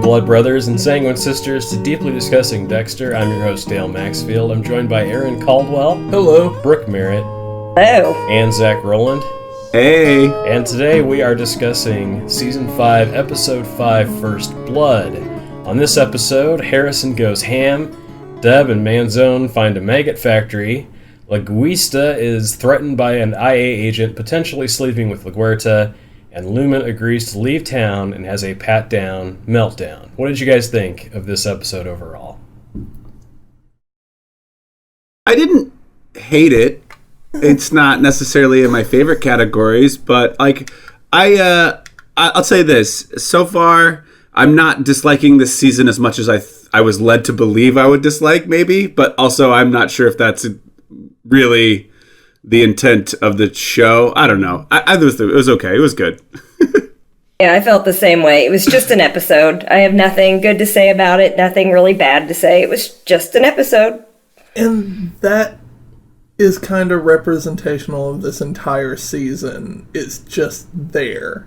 blood brothers and sanguine sisters to Deeply Discussing Dexter. I'm your host, Dale Maxfield. I'm joined by Aaron Caldwell. Hello. Brooke Merritt. Hello. And Zach Rowland. Hey. And today we are discussing Season 5, Episode 5, First Blood. On this episode, Harrison goes ham, Deb and Manzone find a maggot factory, Laguista is threatened by an IA agent potentially sleeping with LaGuerta, and Lumen agrees to leave town and has a pat-down meltdown. What did you guys think of this episode overall? I didn't hate it. It's not necessarily in my favorite categories, but I'll say this. So far, I'm not disliking this season as much as I was led to believe I would dislike, maybe. But also, I'm not sure if that's really the intent of the show. I don't know. It was okay. It was good. Yeah, I felt the same way. It was just an episode. I have nothing good to say about it, nothing really bad to say. It was just an episode. And that is kind of representational of this entire season. It's just there.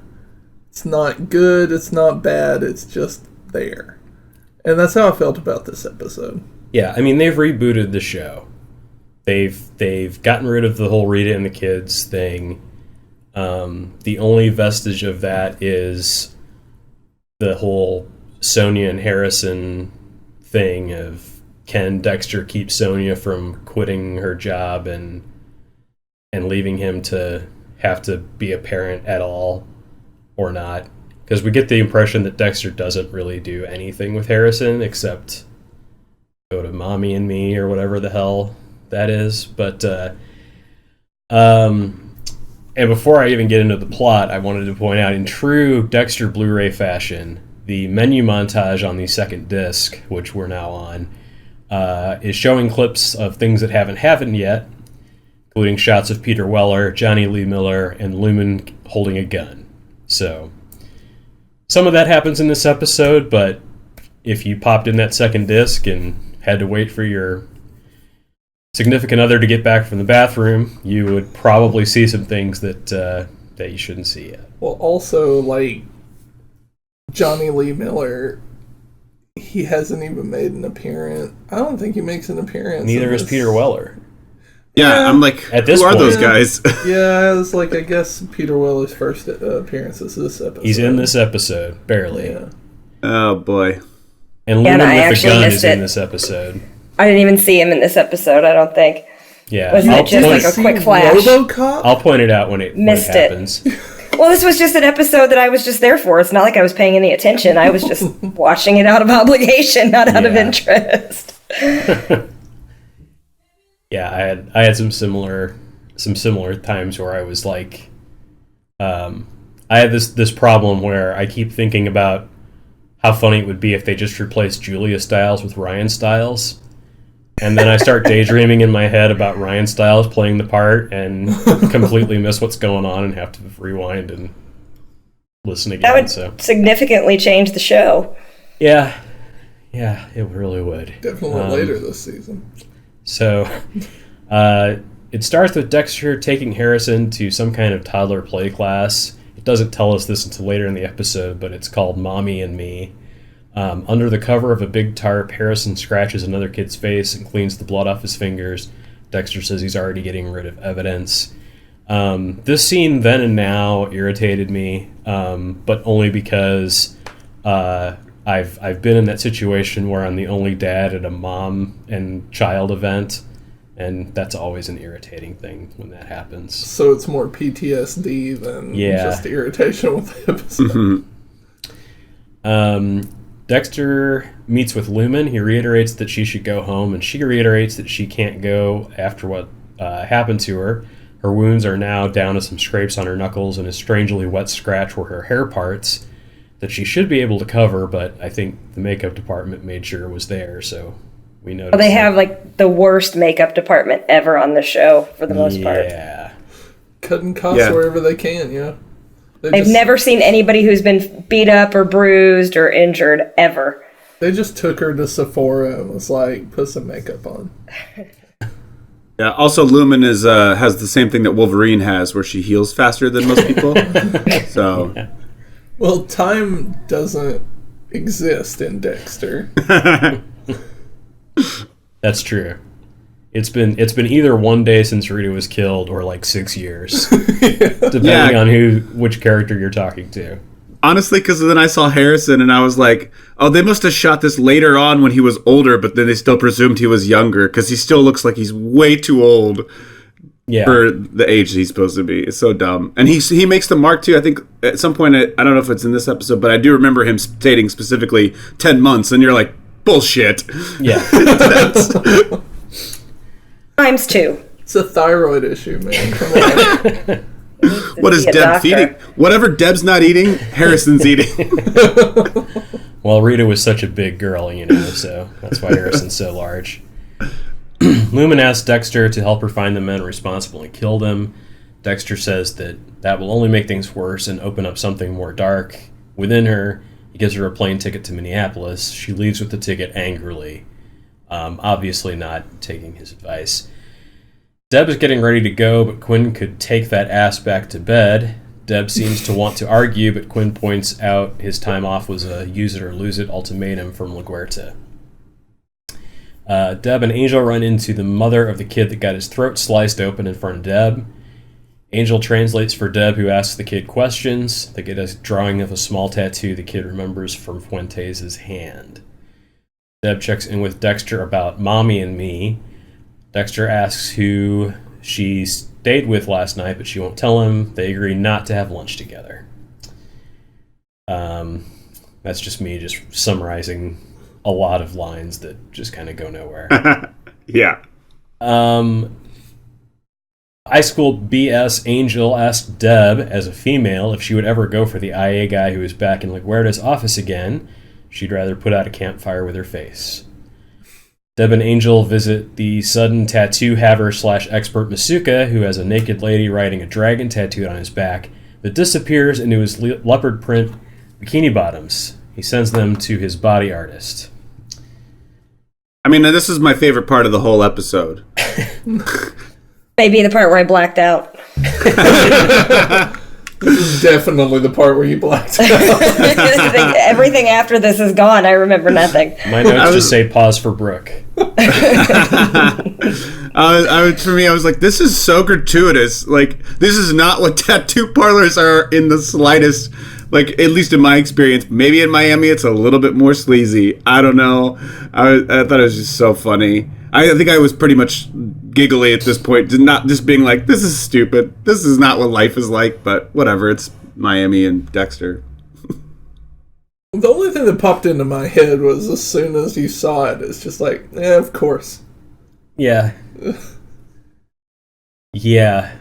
It's not good, it's not bad, it's just there. And that's how I felt about this episode. Yeah, I mean, they've rebooted the show. They've gotten rid of the whole Rita and the kids thing. The only vestige of that is the whole Sonia and Harrison thing of can Dexter keep Sonia from quitting her job and leaving him to have to be a parent at all or not? Because we get the impression that Dexter doesn't really do anything with Harrison except go to Mommy and Me or whatever the hell that is. But and before I even get into the plot, I wanted to point out, in true Dexter Blu-ray fashion, the menu montage on the second disc, which we're now on, is showing clips of things that haven't happened yet, including shots of Peter Weller, Johnny Lee Miller, and Lumen holding a gun. So some of that happens in this episode, but if you popped in that second disc and had to wait for your significant other to get back from the bathroom, you would probably see some things that you shouldn't see yet. Well, also, like, Johnny Lee Miller, he hasn't even made an appearance. I don't think he makes an appearance. Neither is Peter Weller. Yeah, I'm like, at this who are point, those guys? Yeah, it's like, I guess Peter Weller's first appearance is this episode. He's in this episode, barely. Yeah. Oh, boy. And Lumen with the gun is in this episode. I didn't even see him in this episode, I don't think. Yeah. Wasn't it just like a quick flash? RoboCop? I'll point it out when it happens. Well, this was just an episode that I was just there for. It's not like I was paying any attention. I was just watching it out of obligation, not out of interest. Yeah, I had some similar times where I was like, I had this problem where I keep thinking about how funny it would be if they just replaced Julia Stiles with Ryan Stiles. And then I start daydreaming in my head about Ryan Stiles playing the part and completely miss what's going on and have to rewind and listen again. That would significantly change the show. Yeah, it really would. Definitely later this season. So, it starts with Dexter taking Harrison to some kind of toddler play class. It doesn't tell us this until later in the episode, but it's called Mommy and Me. Under the cover of a big tarp, Harrison scratches another kid's face and cleans the blood off his fingers. Dexter says he's already getting rid of evidence. This scene then and now irritated me, but only because I've been in that situation where I'm the only dad at a mom and child event, and that's always an irritating thing when that happens. So it's more PTSD than just irritation with the episode. Mm-hmm. Dexter meets with Lumen. He reiterates that she should go home, and she reiterates that she can't go after what happened to her. Her wounds are now down to some scrapes on her knuckles and a strangely wet scratch where her hair parts that she should be able to cover, but I think the makeup department made sure it was there, so we noticed. Well, they have, like, the worst makeup department ever on the show, for the most part. Yeah. Cutting costs wherever they can, yeah. I've never seen anybody who's been beat up or bruised or injured, ever. They just took her to Sephora and was like, put some makeup on. Yeah, also Lumen has the same thing that Wolverine has, where she heals faster than most people. So Well, time doesn't exist in Dexter. That's true. It's been either one day since Rita was killed or like 6 years, depending on which character you're talking to. Honestly, because then I saw Harrison and I was like, oh, they must have shot this later on when he was older, but then they still presumed he was younger because he still looks like he's way too old for the age he's supposed to be. It's so dumb. And he makes the mark too. I think at some point, I don't know if it's in this episode, but I do remember him stating specifically 10 months, and you're like, bullshit. Yeah. Times 2. It's a thyroid issue, man. Come on. What is Deb feeding? Whatever Deb's not eating, Harrison's eating. Well, Rita was such a big girl, so that's why Harrison's so large. Lumen asks Dexter to help her find the men responsible and kill them. Dexter says that will only make things worse and open up something more dark within her. He gives her a plane ticket to Minneapolis. She leaves with the ticket angrily, obviously not taking his advice. Deb is getting ready to go, but Quinn could take that ass back to bed. Deb seems to want to argue, but Quinn points out his time off was a use it or lose it ultimatum from LaGuerta. Deb and Angel run into the mother of the kid that got his throat sliced open in front of Deb. Angel translates for Deb, who asks the kid questions. They get a drawing of a small tattoo the kid remembers from Fuentes' hand. Deb checks in with Dexter about Mommy and Me. Dexter asks who she stayed with last night, but she won't tell him. They agree not to have lunch together. That's just me just summarizing a lot of lines that just kind of go nowhere. Yeah. High school BS Angel asked Deb, as a female, if she would ever go for the IA guy who is back in LaGuerta's office again. She'd rather put out a campfire with her face. Deb and Angel visit the sudden tattoo haver / expert Masuka, who has a naked lady riding a dragon tattooed on his back that disappears into his leopard print bikini bottoms. He sends them to his body artist. I mean, this is my favorite part of the whole episode. Maybe the part where I blacked out. This is definitely the part where you blacked out. Everything after this is gone. I remember nothing. My notes just say pause for Brooke. For me, I was like, this is so gratuitous. Like, this is not what tattoo parlors are in the slightest. Like, at least in my experience. Maybe in Miami, it's a little bit more sleazy. I don't know. I thought it was just so funny. I think I was pretty much giggly at this point, not just being like, this is stupid. This is not what life is like, but whatever. It's Miami and Dexter. The only thing that popped into my head was as soon as you saw it, it's just like, yeah, of course. Yeah. Yeah.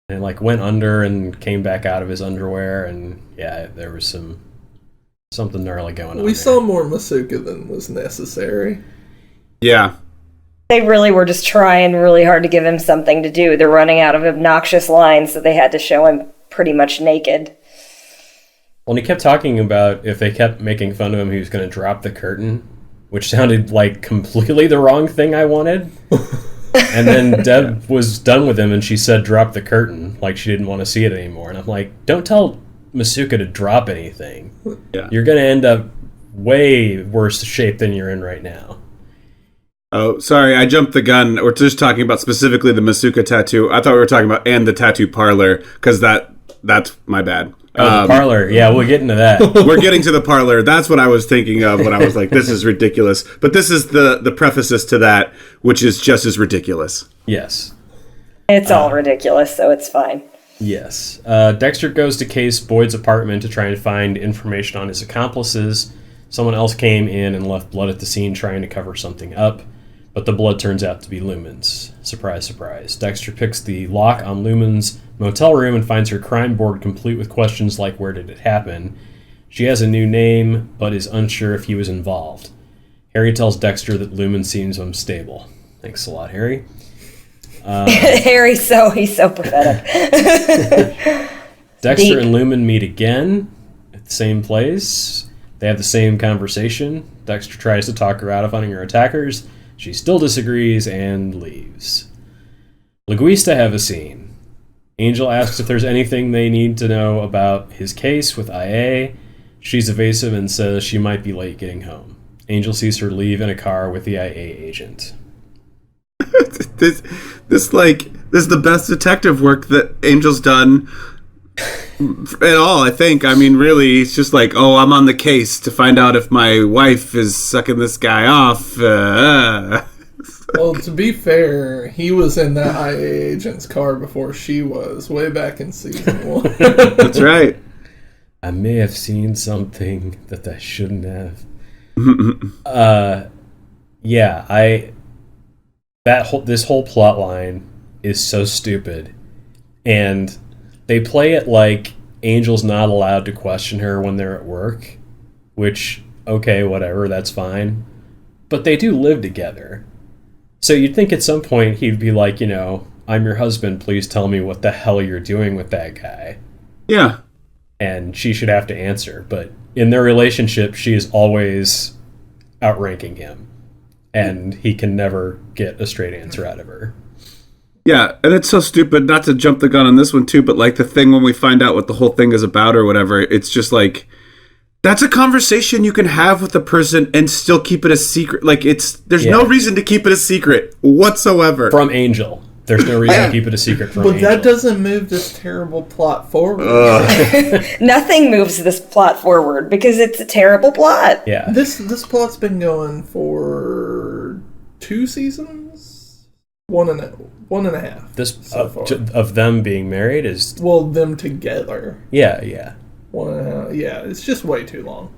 And like went under and came back out of his underwear, and yeah, there was something gnarly going on. We saw more Masuka than was necessary. Yeah. They really were just trying really hard to give him something to do. They're running out of obnoxious lines, so they had to show him pretty much naked. Well, and he kept talking about if they kept making fun of him, he was going to drop the curtain, which sounded like completely the wrong thing I wanted. And then Deb was done with him, and she said, drop the curtain, like she didn't want to see it anymore. And I'm like, don't tell Masuka to drop anything. Yeah. You're going to end up way worse shape than you're in right now. Oh, sorry, I jumped the gun. We're just talking about specifically the Masuka tattoo. I thought we were talking about and the tattoo parlor, because that's my bad. Oh, the parlor. Yeah, we'll get into that. We're getting to the parlor. That's what I was thinking of when I was like, this is ridiculous. But this is the prefaces to that, which is just as ridiculous. Yes. It's all ridiculous, so it's fine. Yes. Dexter goes to Case Boyd's apartment to try and find information on his accomplices. Someone else came in and left blood at the scene trying to cover something up, but the blood turns out to be Lumen's. Surprise, surprise. Dexter picks the lock on Lumen's motel room and finds her crime board complete with questions like, where did it happen? She has a new name, but is unsure if he was involved. Harry tells Dexter that Lumen seems unstable. Thanks a lot, Harry. Harry's he's so pathetic. Dexter and Lumen meet again at the same place. They have the same conversation. Dexter tries to talk her out of hunting her attackers. She still disagrees and leaves. Linguista have a scene. Angel asks if there's anything they need to know about his case with IA. She's evasive and says she might be late getting home. Angel sees her leave in a car with the IA agent. this is the best detective work that Angel's done at all, I think. I mean, really, it's just like, oh, I'm on the case to find out if my wife is sucking this guy off. Well, to be fair, he was in that IA agent's car before she was, way back in season 1. That's right. I may have seen something that I shouldn't have. This whole plot line is so stupid, and they play it like Angel's not allowed to question her when they're at work, which, okay, whatever, that's fine. But they do live together. So you'd think at some point he'd be like, I'm your husband, please tell me what the hell you're doing with that guy. Yeah. And she should have to answer. But in their relationship, she is always outranking him. And he can never get a straight answer out of her. Yeah, and it's so stupid, not to jump the gun on this one too, but like the thing when we find out what the whole thing is about or whatever, it's just like, that's a conversation you can have with a person and still keep it a secret. Like, there's no reason to keep it a secret whatsoever. From Angel. There's no reason to keep it a secret from Angel. But that doesn't move this terrible plot forward. Nothing moves this plot forward because it's a terrible plot. Yeah. This plot's been going for 2 seasons? One and a half. This so far. Of them being married is... Well, them together. Yeah. 1.5. Yeah, it's just way too long.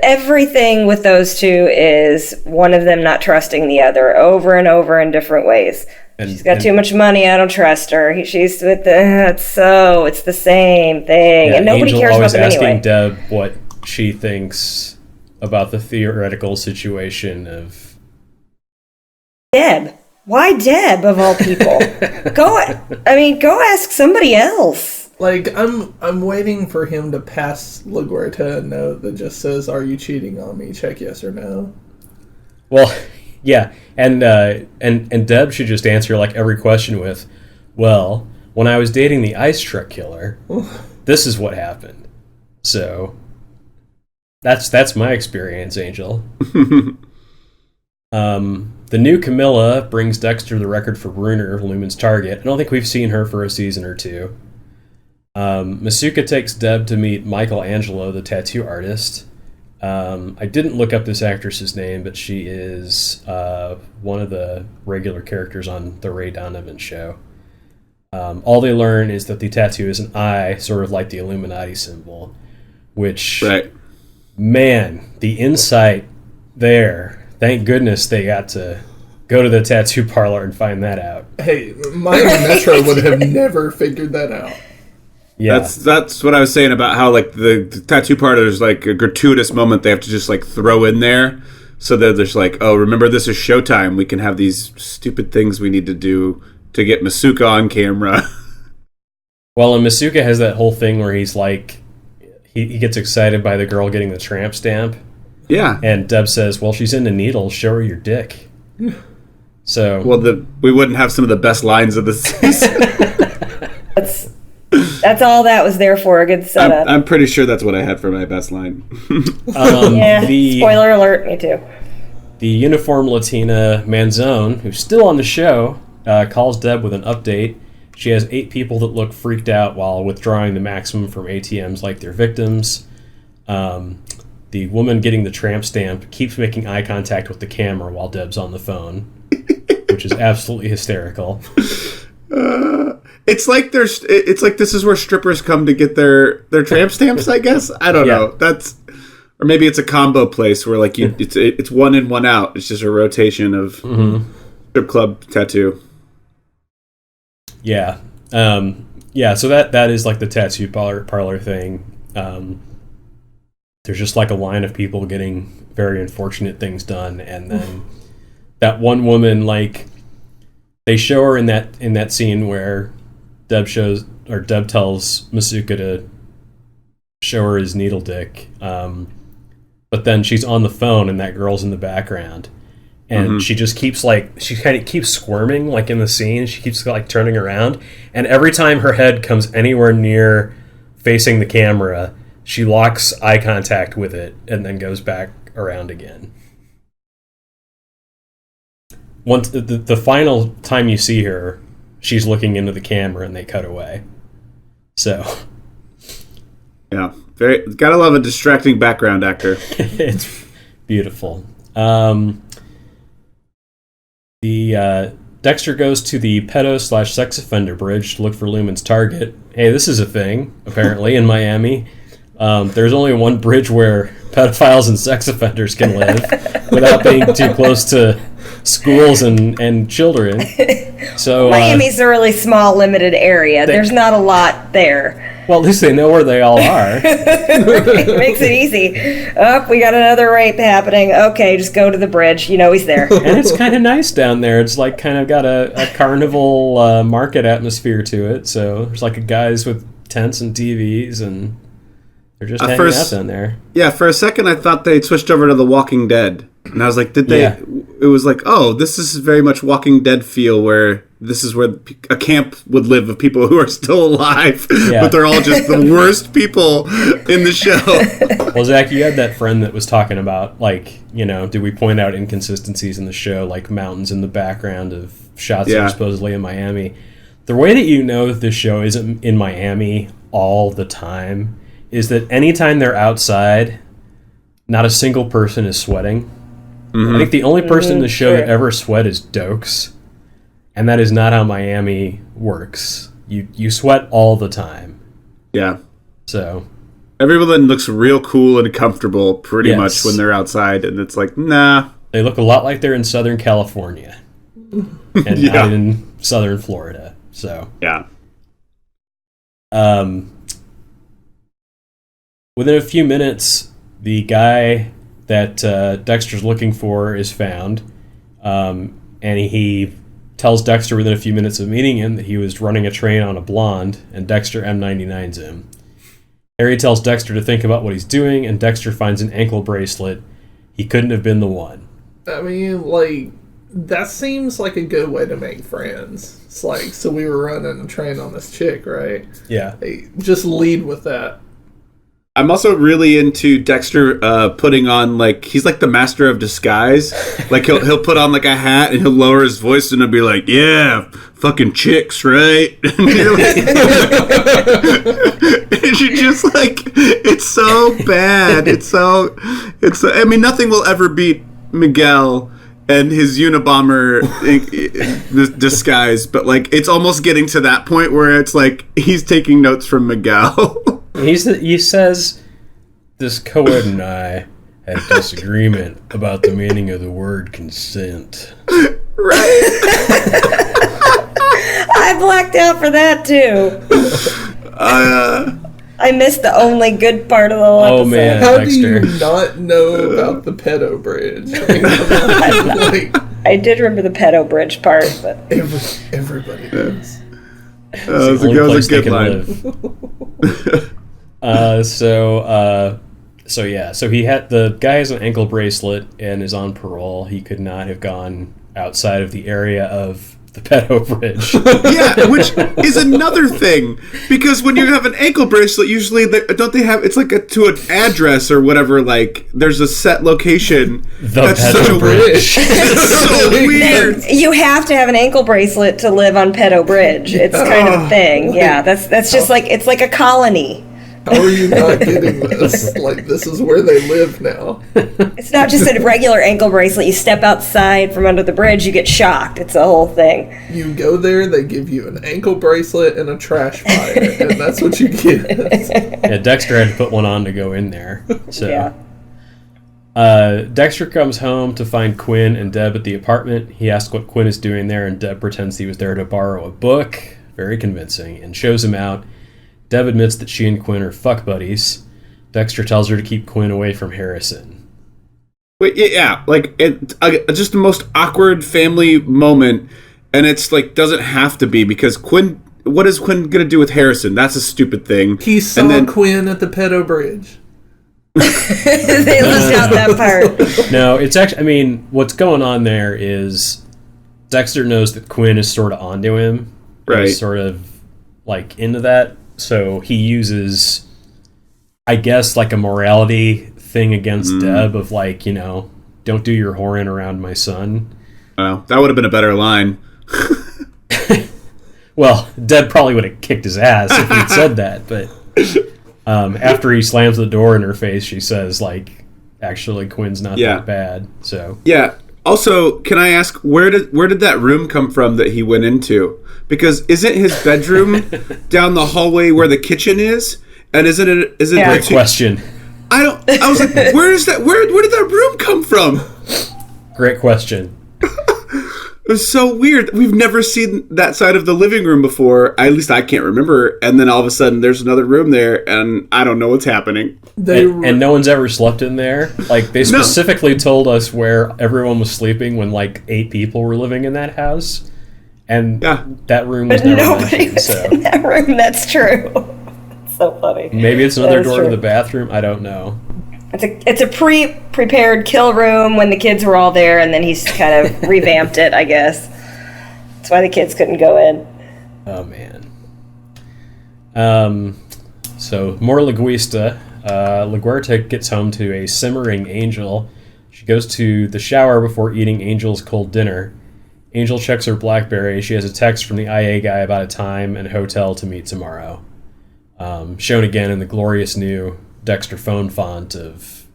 Everything with those two is one of them not trusting the other over and over in different ways. She's got too much money, I don't trust her. She's with it's the same thing. And nobody Angel cares about them asking anyway. Deb what she thinks about the theoretical situation of... Deb. Why Deb, of all people? Go ask somebody else. Like, I'm waiting for him to pass LaGuerta a note that just says, "Are you cheating on me? Check yes or no." Well, yeah, and Deb should just answer like every question with, "Well, when I was dating the ice truck killer, this is what happened." So that's my experience, Angel. The new Camilla brings Dexter the record for Bruner, Lumen's target. I don't think we've seen her for a season or two. Masuka takes Deb to meet Michelangelo, the tattoo artist. I didn't look up this actress's name, but she is one of the regular characters on the Ray Donovan show. All they learn is that the tattoo is an eye, sort of like the Illuminati symbol, which, right. Man, the insight there. Thank goodness they got to go to the tattoo parlor and find that out. Hey, Miami Metro would have never figured that out. Yeah, that's what I was saying about how like the tattoo parlor is like a gratuitous moment they have to just like throw in there, so that there's like, oh, remember this is Showtime. We can have these stupid things we need to do to get Masuka on camera. Well, and Masuka has that whole thing where he's like, he gets excited by the girl getting the tramp stamp. Yeah. And Deb says, well, she's into needles. Show her your dick. So. Well, we wouldn't have some of the best lines of the season. That's all that was there for, a good setup. I'm pretty sure that's what I had for my best line. Spoiler alert, me too. The uniformed Latina Manzone, who's still on the show, calls Deb with an update. She has 8 people that look freaked out while withdrawing the maximum from ATMs like they're victims. The woman getting the tramp stamp keeps making eye contact with the camera while Deb's on the phone, which is absolutely hysterical. It's like this is where strippers come to get their tramp stamps, I guess. I don't know. Or maybe it's a combo place where like it's one in, one out. It's just a rotation of strip club tattoo. Yeah. So that is like the tattoo parlor thing. There's just like a line of people getting very unfortunate things done, and then that one woman, like, they show her in that scene where Deb tells Masuka to show her his needle dick, but then she's on the phone and that girl's in the background, and she just keeps keeps squirming like in the scene. She keeps like turning around, and every time her head comes anywhere near facing the camera, she locks eye contact with it and then goes back around again. Once the final time you see her, she's looking into the camera and they cut away. So, yeah, gotta love a distracting background actor. It's beautiful. Dexter goes to the pedo/sex offender bridge to look for Lumen's target. Hey, this is a thing, apparently, in Miami. There's only one bridge where pedophiles and sex offenders can live without being too close to schools and children. So Miami's a really small, limited area. There's not a lot there. Well, at least they know where they all are. It makes it easy. Oh, we got another rape happening. Okay, just go to the bridge. You know he's there. And it's kind of nice down there. It's like kind of got a carnival market atmosphere to it. So there's like guys with tents and TVs, and they're just hanging out down there. Yeah, for a second I thought they'd switched over to The Walking Dead. And I was like, did they? Yeah. It was like, oh, this is very much Walking Dead feel, where this is where a camp would live of people who are still alive, but they're all just the worst people in the show. Well, Zach, you had that friend that was talking about, like, you know, did we point out inconsistencies in the show, like mountains in the background of shots that are supposedly in Miami. The way that you know that this show isn't in Miami all the time is that anytime they're outside, not a single person is sweating. Mm-hmm. I think the only person in the show that ever sweat is Dokes, and that is not how Miami works. You sweat all the time. Yeah. So everyone looks real cool and comfortable pretty much when they're outside, and it's like, nah. They look a lot like they're in Southern California and not in Southern Florida. So yeah. Within a few minutes, the guy that Dexter's looking for is found, and he tells Dexter within a few minutes of meeting him that he was running a train on a blonde, and Dexter M99's him. Harry tells Dexter to think about what he's doing, and Dexter finds an ankle bracelet. He couldn't have been the one. I mean, like, that seems like a good way to make friends. It's like, so we were running a train on this chick, right? Yeah. Hey, just lead with that. I'm also really into Dexter putting on, like, he's like the master of disguise. Like, he'll put on like a hat and he'll lower his voice and he'll be like, yeah, fucking chicks, right? And you're like, and you're just like, it's so bad. It's I mean, nothing will ever beat Miguel and his Unabomber disguise, but like, it's almost getting to that point where it's like he's taking notes from Miguel. He says, this co-ed and I had a disagreement about the meaning of the word consent. Right. I blacked out for that, too. I missed the only good part of the whole episode. Oh, man, How Dexter. do you not know about the pedo bridge? I did remember the pedo bridge part, but everybody does. It's the only place they can live. So he had, the guy has an ankle bracelet and is on parole. He could not have gone outside of the area of the pedo bridge. Yeah, which is another thing, because when you have an ankle bracelet, usually don't they have, it's like to an address or whatever, like there's a set location. That's pedo bridge. It's so weird. You have to have an ankle bracelet to live on Pedo Bridge. It's kind of a thing. Yeah, that's just like, it's like a colony. How are you not getting this? Like, this is where they live now. It's not just a regular ankle bracelet. You step outside from under the bridge, you get shocked. It's a whole thing. You go there, they give you an ankle bracelet and a trash fire, and that's what you get. Yeah, Dexter had to put one on to go in there. So, yeah. Dexter comes home to find Quinn and Deb at the apartment. He asks what Quinn is doing there, and Deb pretends he was there to borrow a book. Very convincing, and shows him out. Deb admits that she and Quinn are fuck buddies. Dexter tells her to keep Quinn away from Harrison. Wait, yeah, like just the most awkward family moment, and it's like doesn't have to be, because Quinn. What is Quinn gonna do with Harrison? That's a stupid thing. He saw Quinn at the pedo bridge. They left out that part. No, it's actually. I mean, what's going on there is Dexter knows that Quinn is sort of onto him. Right. He's sort of like into that. So he uses, I guess, like a morality thing against Deb of like, don't do your whoring around my son. Well, that would have been a better line. Well, Deb probably would have kicked his ass if he'd said that, but after he slams the door in her face, she says, like, actually, Quinn's not that bad. So yeah. Also, can I ask, where did that room come from that he went into? Because isn't his bedroom down the hallway where the kitchen is? And is it great question. I was like, where did that room come from? Great question. It was so weird. We've never seen that side of the living room before. At least I can't remember. And then all of a sudden, there's another room there, and I don't know what's happening. And no one's ever slept in there. Like, they specifically told us where everyone was sleeping when, like, 8 people were living in that house. And that room was never mentioned. Was in that room. That's true. It's so funny. Maybe it's another door to the bathroom. I don't know. It's a prepared kill room when the kids were all there, and then he's kind of revamped it, I guess. That's why the kids couldn't go in. Oh, man. So, more Laguista. LaGuerta gets home to a simmering Angel. She goes to the shower before eating Angel's cold dinner. Angel checks her BlackBerry. She has a text from the IA guy about a time and hotel to meet tomorrow. Shown again in the glorious new Dexter phone font of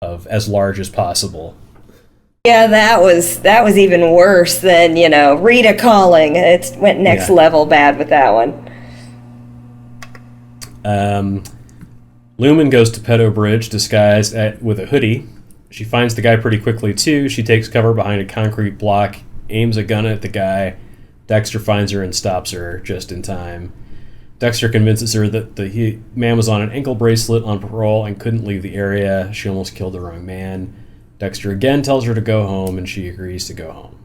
as large as possible. Yeah, that was even worse than, Rita calling. It went next level bad with that one. Lumen goes to Pedo Bridge disguised with a hoodie. She finds the guy pretty quickly, too. She takes cover behind a concrete block, aims a gun at the guy. Dexter finds her and stops her just in time. Dexter convinces her that the man was on an ankle bracelet on parole and couldn't leave the area. She almost killed the wrong man. Dexter again tells her to go home, and she agrees to go home.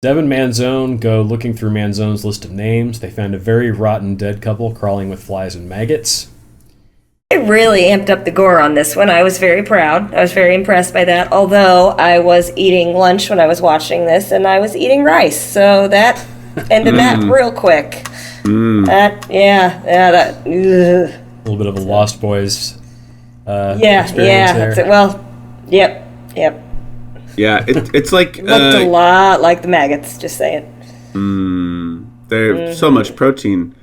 Deb and Manzone go looking through Manzone's list of names. They found a very rotten dead couple crawling with flies and maggots. I really amped up the gore on this one. I was very proud. I was very impressed by that, although I was eating lunch when I was watching this, and I was eating rice, so that ended that real quick. A little bit of a Lost Boys experience there. Yep. Yeah, it's like... looked a lot like the maggots, just saying. There's so much protein.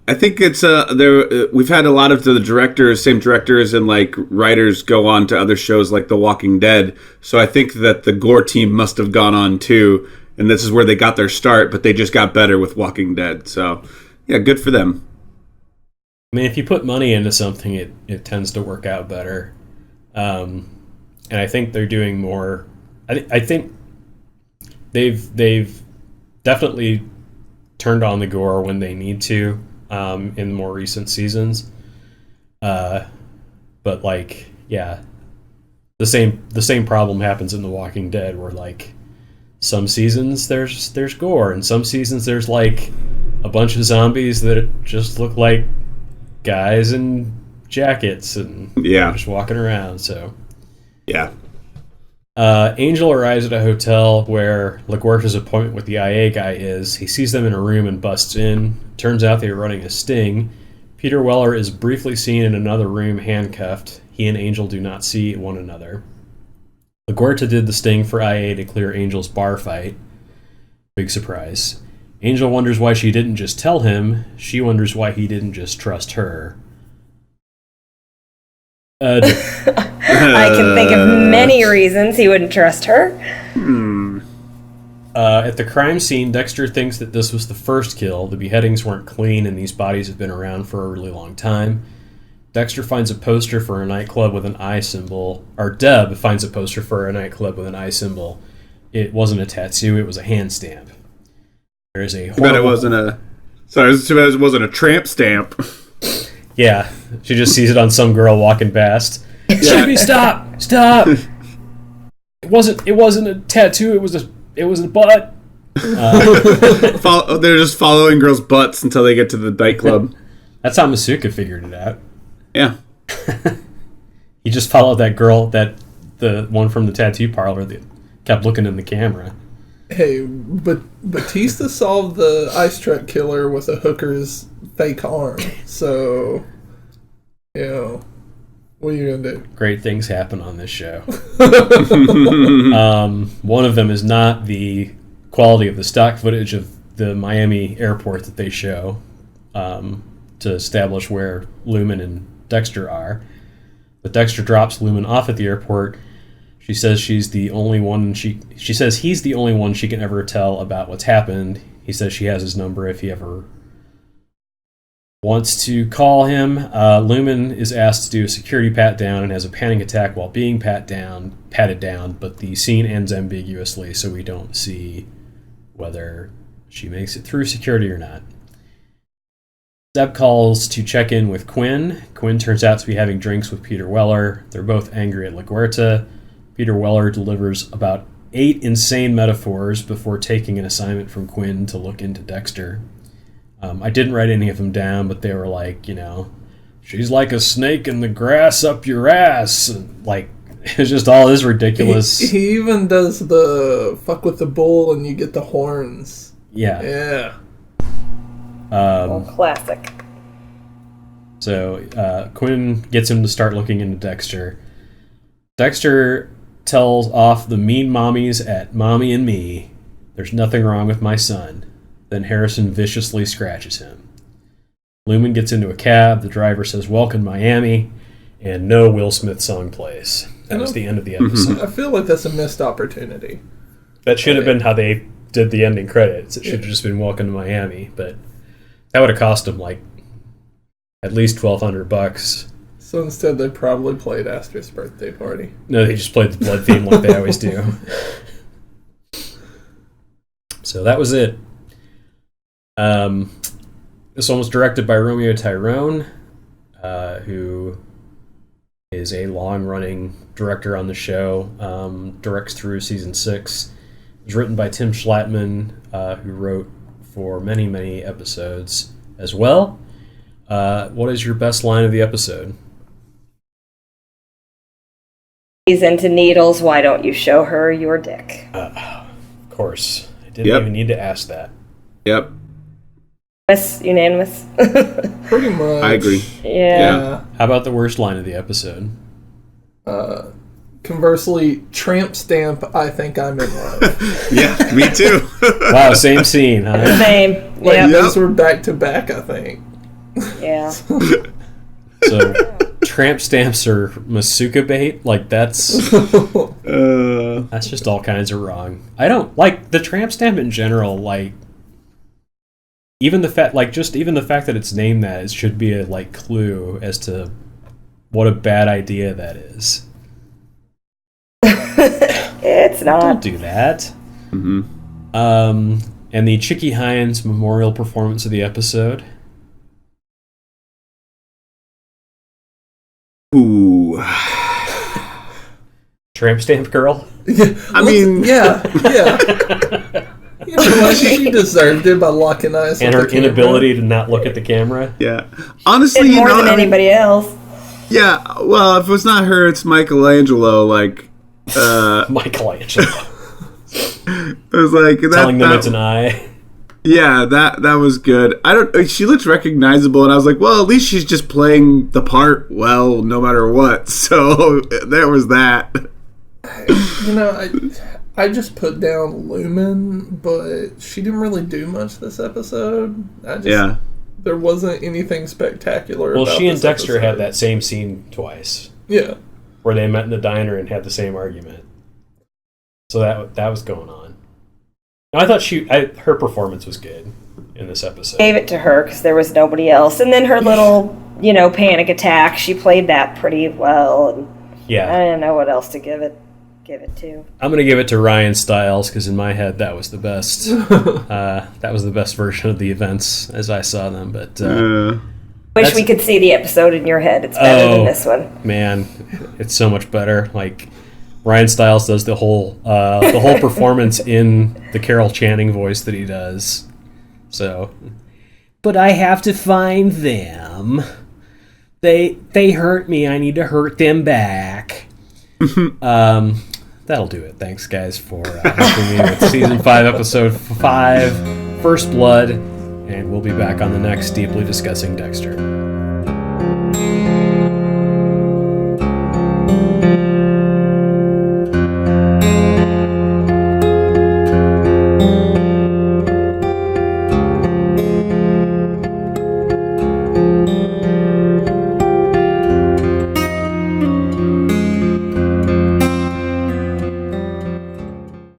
I think it's we've had a lot of the same directors and like writers go on to other shows like The Walking Dead. So I think that the gore team must have gone on too, and this is where they got their start, but they just got better with Walking Dead. So yeah, good for them. I mean, if you put money into something, it tends to work out better. And I think they're doing more. I think they've definitely turned on the gore when they need to in more recent seasons. But like, yeah, the same problem happens in The Walking Dead, where like some seasons there's gore, and some seasons there's like a bunch of zombies that just look like guys in jackets and just walking around. So yeah. Angel arrives at a hotel where LaGuerta's appointment with the IA guy is. He sees them in a room and busts in. Turns out they are running a sting. Peter Weller is briefly seen in another room handcuffed. He and Angel do not see one another. LaGuerta did the sting for IA to clear Angel's bar fight. Big surprise. Angel wonders why she didn't just tell him. She wonders why he didn't just trust her. I can think of many reasons he wouldn't trust her. At the crime scene, Dexter thinks that this was the first kill. The beheadings weren't clean, and these bodies have been around for a really long time. Dexter finds a poster for a nightclub with an eye symbol. Or Deb finds a poster for a nightclub with an eye symbol. It wasn't a tattoo, it was a hand stamp. There is a horrible... But it wasn't a tramp stamp. Yeah, she just sees it on some girl walking past. Jimmy, stop! It wasn't a tattoo. It was a butt. They're just following girls' butts until they get to the nightclub. That's how Masuka figured it out. Yeah. He just followed that girl, the one from the tattoo parlor that kept looking in the camera. Hey, but Batista solved the ice truck killer with a hooker's fake arm. So, what are you going to do? Great things happen on this show. One of them is not the quality of the stock footage of the Miami airport that they show to establish where Lumen and Dexter are. But Dexter drops Lumen off at the airport. She says she's the only one she says he's the only one she can ever tell about what's happened. He says she has his number if he ever wants to call him. Lumen is asked to do a security pat down and has a panic attack while being patted down, but the scene ends ambiguously, so we don't see whether she makes it through security or not. Zeb calls to check in with Quinn. Quinn turns out to be having drinks with Peter Weller. They're both angry at LaGuerta. Peter Weller delivers about 8 insane metaphors before taking an assignment from Quinn to look into Dexter. I didn't write any of them down, but they were like, she's like a snake in the grass up your ass. Like, it's just all this ridiculous. He even does the fuck with the bull and you get the horns. Yeah. Classic. So Quinn gets him to start looking into Dexter. Dexter tells off the mean mommies at Mommy and Me, "There's nothing wrong with my son." Then Harrison viciously scratches him. Lumen gets into a cab. The driver says, "Welcome, Miami," and no Will Smith song plays. That was the end of the episode. I feel like that's a missed opportunity. That should have been how they did the ending credits. It should have just been "Welcome to Miami," but that would have cost them like at least $1,200. So instead, they probably played Aster's birthday party. No, they just played the blood theme like they always do. So that was it. This one was directed by Romeo Tyrone, who is a long-running director on the show. Directs through season 6. It was written by Tim Schlattman, who wrote for many, many episodes as well. What is your best line of the episode? He's into needles. Why don't you show her your dick? Of course. I didn't even need to ask that. Yep. Unanimous. Pretty much. I agree. Yeah. How about the worst line of the episode? Conversely, tramp stamp, I think I'm in love. Yeah, me too. Wow, same scene, huh? Same. Like, those were back to back, I think. Yeah. So, tramp stamps are Masuka bait? Like, that's just all kinds of wrong. I don't like the tramp stamp in general. Like, even the fact that it's named that, it should be a clue as to what a bad idea that is. It's not. Don't do that. Mm-hmm. And the Chicky Hines memorial performance of the episode. Ooh. Tramp stamp girl? I mean... Yeah. You know what? She deserved it by locking eyes And with her the camera. inability to not look at the camera. Yeah. Honestly, More than anybody else. Yeah, well, if it's not her, it's Michelangelo, Michelangelo. It was like... Telling them it's an eye. Yeah, that was good. She looks recognizable, and I was like, well, at least she's just playing the part well, no matter what. So there was that. I just put down Lumen, but she didn't really do much this episode. There wasn't anything spectacular. Well, about she and this Dexter episode. had that same scene twice. Yeah, where they met in the diner and had the same argument. So that was going on. I thought her performance was good in this episode. Gave it to her because there was nobody else. And then her little, panic attack, she played that pretty well. And Yeah. I didn't know what else to give it to. I'm going to give it to Ryan Stiles because in my head that was the best. That was the best version of the events as I saw them. But Wish we could see the episode in your head. It's better than this one. Man, it's so much better. Like Ryan Stiles does the whole performance in the Carol Channing voice that he does. So, but I have to find them. They hurt me. I need to hurt them back. That'll do it. Thanks, guys, for helping me with Season 5, Episode 5, First Blood. And we'll be back on the next Deeply Discussing Dexter.